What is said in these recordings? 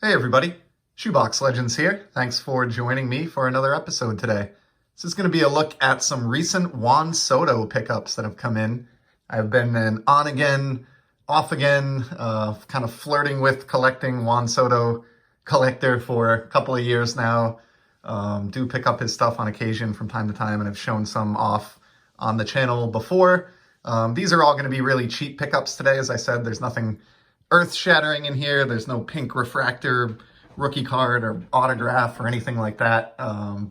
Hey everybody, Shoebox Legends here. Thanks for joining me for another episode today. This is going to be a look at some recent Juan Soto pickups that have come in. I've been an on again, off again, kind of flirting with collecting Juan Soto collector for a couple of years now. Do pick up his stuff on occasion from time to time and have shown some off on the channel before. These are all going to be really cheap pickups today. As I said, there's nothing earth-shattering in here. There's no pink refractor rookie card or autograph or anything like that.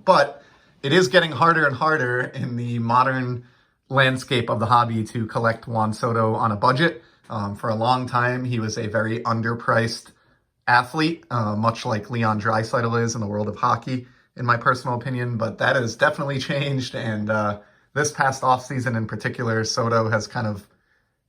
But it is getting harder and harder in the modern landscape of the hobby to collect Juan Soto on a budget. For a long time, he was a very underpriced athlete, much like Leon Draisaitl is in the world of hockey, in my personal opinion. But that has definitely changed. And this past offseason in particular, Soto has kind of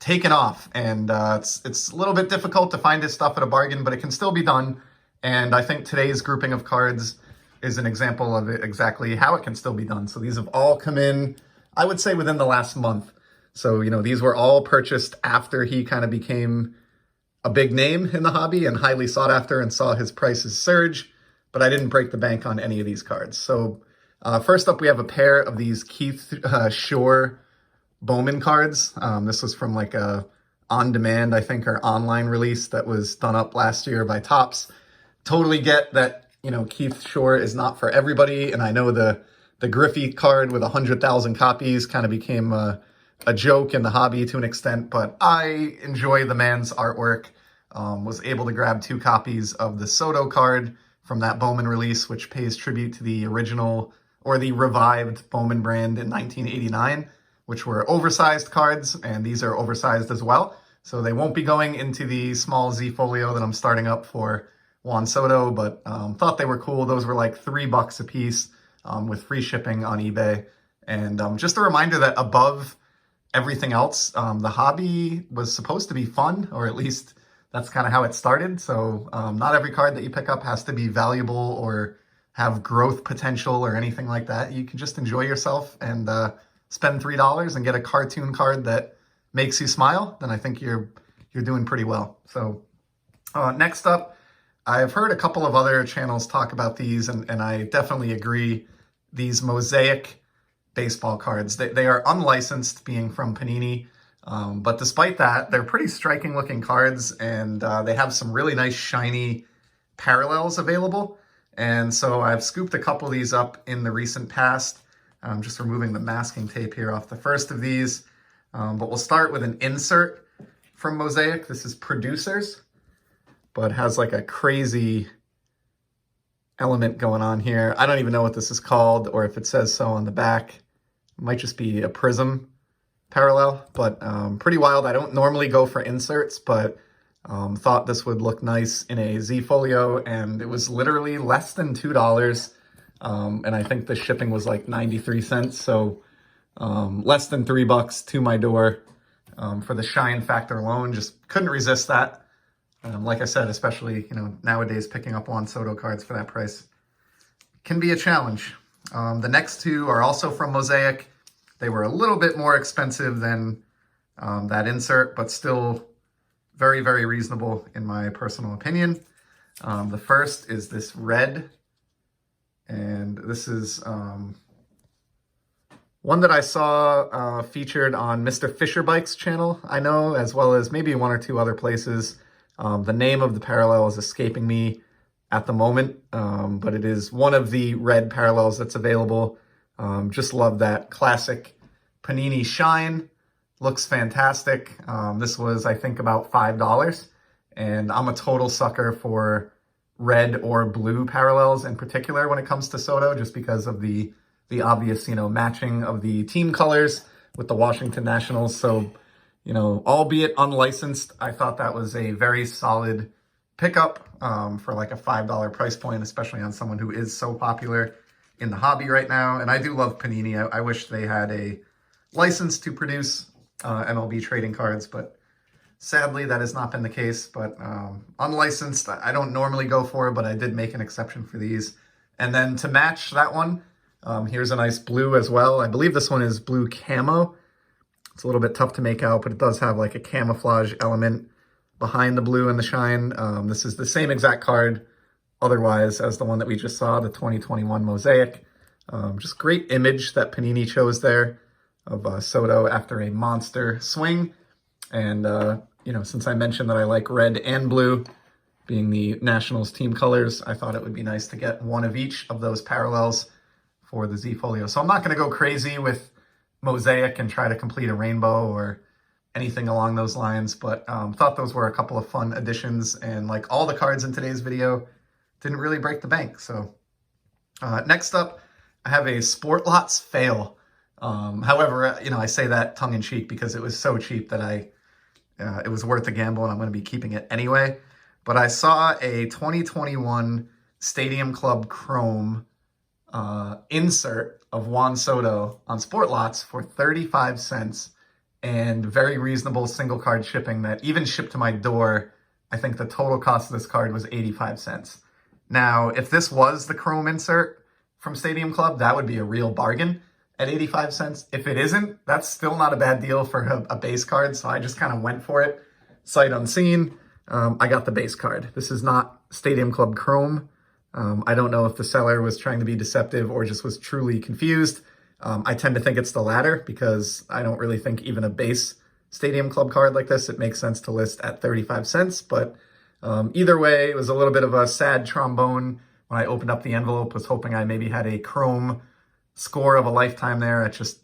taken off, and it's a little bit difficult to find his stuff at a bargain, but it can still be done. And I think today's grouping of cards is an example of exactly how it can still be done. So these have all come in, I would say, within the last month. So, these were all purchased after he kind of became a big name in the hobby and highly sought after and saw his prices surge, but I didn't break the bank on any of these cards. So first up, we have a pair of these Keith Shore Bowman cards. This was from like a on-demand, I think, or online release that was done up last year by Topps. Totally get that, Keith Shore is not for everybody, and I know the Griffey card with 100,000 copies kind of became a joke in the hobby to an extent, but I enjoy the man's artwork. Was able to grab 2 copies of the Soto card from that Bowman release, which pays tribute to the original or the revived Bowman brand in 1989. Which were oversized cards, and these are oversized as well. So they won't be going into the small Z folio that I'm starting up for Juan Soto, but thought they were cool. Those were like $3 a piece with free shipping on eBay. And just a reminder that above everything else, the hobby was supposed to be fun, or at least that's kind of how it started. So not every card that you pick up has to be valuable or have growth potential or anything like that. You can just enjoy yourself and spend $3 and get a cartoon card that makes you smile, then I think you're doing pretty well. So next up, I've heard a couple of other channels talk about these, and I definitely agree. These Mosaic baseball cards, they are unlicensed, being from Panini, but despite that, they're pretty striking looking cards, and they have some really nice shiny parallels available. And so I've scooped a couple of these up in the recent past. I'm just removing the masking tape here off the first of these. But we'll start with an insert from Mosaic. This is Producers, but has like a crazy element going on here. I don't even know what this is called or if it says so on the back. It might just be a prism parallel, but pretty wild. I don't normally go for inserts, but thought this would look nice in a Z folio, and it was literally less than $2. And I think the shipping was like 93 cents. So less than $3 to my door for the shine factor alone. Just couldn't resist that. Like I said, especially, nowadays picking up Juan Soto cards for that price can be a challenge. The next 2 are also from Mosaic. They were a little bit more expensive than that insert, but still very, very reasonable in my personal opinion. The first is this red. And this is one that I saw featured on Mr. Fisher Bike's channel, I know, as well as maybe 1 or 2 other places. The name of the parallel is escaping me at the moment, but it is one of the red parallels that's available. Just love that classic Panini shine. Looks fantastic. This was, I think, about $5, and I'm a total sucker for red or blue parallels in particular when it comes to Soto, just because of the obvious, matching of the team colors with the Washington Nationals. So, albeit unlicensed, I thought that was a very solid pickup for like a $5 price point, especially on someone who is so popular in the hobby right now. And I do love Panini. I wish they had a license to produce MLB trading cards, but sadly, that has not been the case. But unlicensed, I don't normally go for, but I did make an exception for these. And then to match that one, here's a nice blue as well. I believe this one is blue camo. It's a little bit tough to make out, but it does have like a camouflage element behind the blue and the shine. This is the same exact card otherwise as the one that we just saw, the 2021 Mosaic. Just great image that Panini chose there of Soto after a monster swing. And, since I mentioned that I like red and blue, being the Nationals team colors, I thought it would be nice to get one of each of those parallels for the Z Folio. So I'm not going to go crazy with Mosaic and try to complete a rainbow or anything along those lines, but thought those were a couple of fun additions, and like all the cards in today's video, didn't really break the bank. So next up, I have a Sport Lots fail. However, I say that tongue-in-cheek because it was so cheap that it was worth the gamble, and I'm going to be keeping it anyway. But I saw a 2021 Stadium Club Chrome insert of Juan Soto on Sport Lots for 35 cents, and very reasonable single card shipping that even shipped to my door. I think the total cost of this card was 85 cents. Now, if this was the Chrome insert from Stadium Club, that would be a real bargain at 85 cents. If it isn't, that's still not a bad deal for a base card, so I just kind of went for it, sight unseen. I got the base card. This is not Stadium Club Chrome. I don't know if the seller was trying to be deceptive or just was truly confused. I tend to think it's the latter because I don't really think even a base Stadium Club card like this, it makes sense to list at 35 cents. But either way, it was a little bit of a sad trombone when I opened up the envelope, was hoping I maybe had a Chrome score of a lifetime there at just,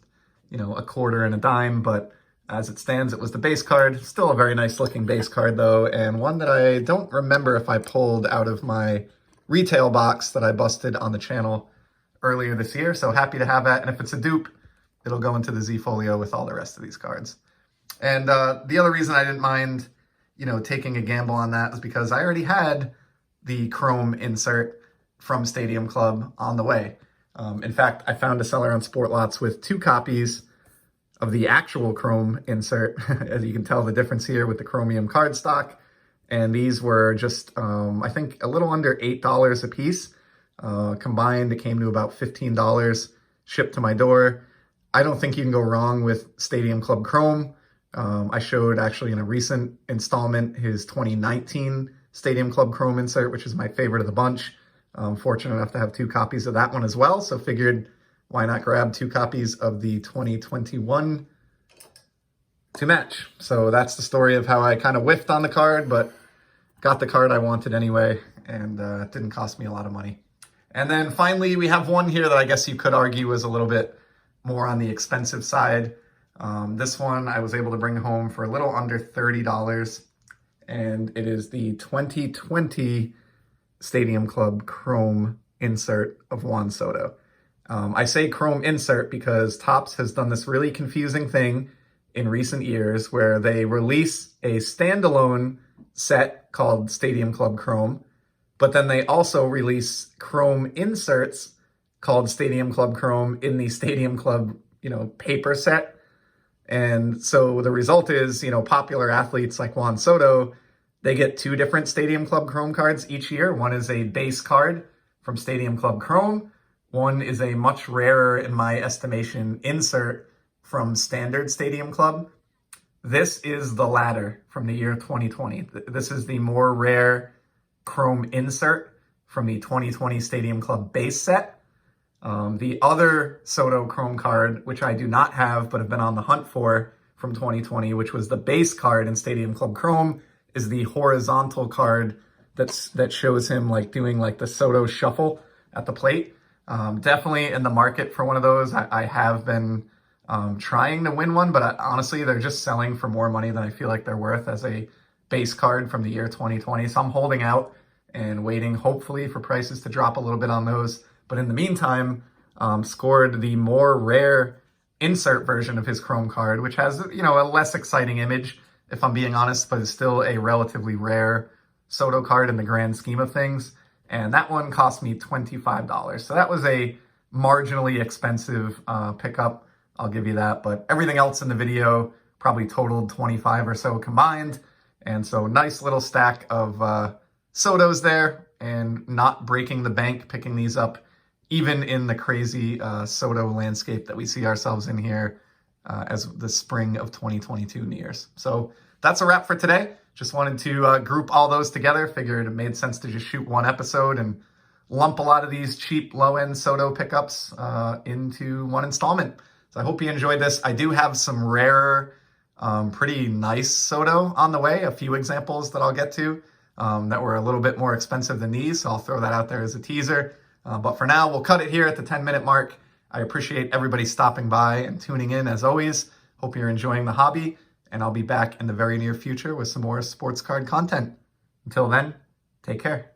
a quarter and a dime. But as it stands, it was the base card. Still a very nice looking base card though, and one that I don't remember if I pulled out of my retail box that I busted on the channel earlier this year. So happy to have that. And if it's a dupe, it'll go into the Z Folio with all the rest of these cards. And the other reason I didn't mind, taking a gamble on that is because I already had the Chrome insert from Stadium Club on the way. In fact, I found a seller on Sport Lots with 2 copies of the actual Chrome insert. As you can tell the difference here with the chromium cardstock. And these were just, I think, a little under $8 a piece. Combined, it came to about $15 shipped to my door. I don't think you can go wrong with Stadium Club Chrome. I showed actually in a recent installment his 2019 Stadium Club Chrome insert, which is my favorite of the bunch. I'm fortunate enough to have 2 copies of that one as well, so figured why not grab 2 copies of the 2021 to match. So that's the story of how I kind of whiffed on the card, but got the card I wanted anyway, and it didn't cost me a lot of money. And then finally, we have one here that I guess you could argue was a little bit more on the expensive side. This one I was able to bring home for a little under $30, and it is the 2020 Stadium Club Chrome insert of Juan Soto. I say Chrome insert because Topps has done this really confusing thing in recent years where they release a standalone set called Stadium Club Chrome, but then they also release Chrome inserts called Stadium Club Chrome in the Stadium Club, paper set. And so the result is, popular athletes like Juan Soto, they get 2 different Stadium Club Chrome cards each year. One is a base card from Stadium Club Chrome. One is a much rarer, in my estimation, insert from Standard Stadium Club. This is the latter from the year 2020. This is the more rare Chrome insert from the 2020 Stadium Club base set. The other Soto Chrome card, which I do not have but have been on the hunt for from 2020, which was the base card in Stadium Club Chrome, is the horizontal card that shows him doing the Soto shuffle at the plate. Definitely in the market for one of those. I have been trying to win one, but honestly, they're just selling for more money than I feel like they're worth as a base card from the year 2020. So I'm holding out and waiting, hopefully, for prices to drop a little bit on those. But in the meantime, scored the more rare insert version of his Chrome card, which has, a less exciting image, if I'm being honest, but is still a relatively rare Soto card in the grand scheme of things. And that one cost me $25. So that was a marginally expensive pickup, I'll give you that. But everything else in the video probably totaled 25 or so combined. And so nice little stack of Sotos there, and not breaking the bank picking these up, even in the crazy Soto landscape that we see ourselves in here as the spring of 2022 nears. So that's a wrap for today. just wanted to group all those together. Figured it made sense to just shoot one episode and lump a lot of these cheap low-end Soto pickups into one installment. So I hope you enjoyed this. I do have some rare, pretty nice Soto on the way, a few examples that I'll get to that were a little bit more expensive than these. So I'll throw that out there as a teaser. But for now, we'll cut it here at the 10-minute mark. I appreciate everybody stopping by and tuning in as always. Hope you're enjoying the hobby, and I'll be back in the very near future with some more sports card content. Until then, take care.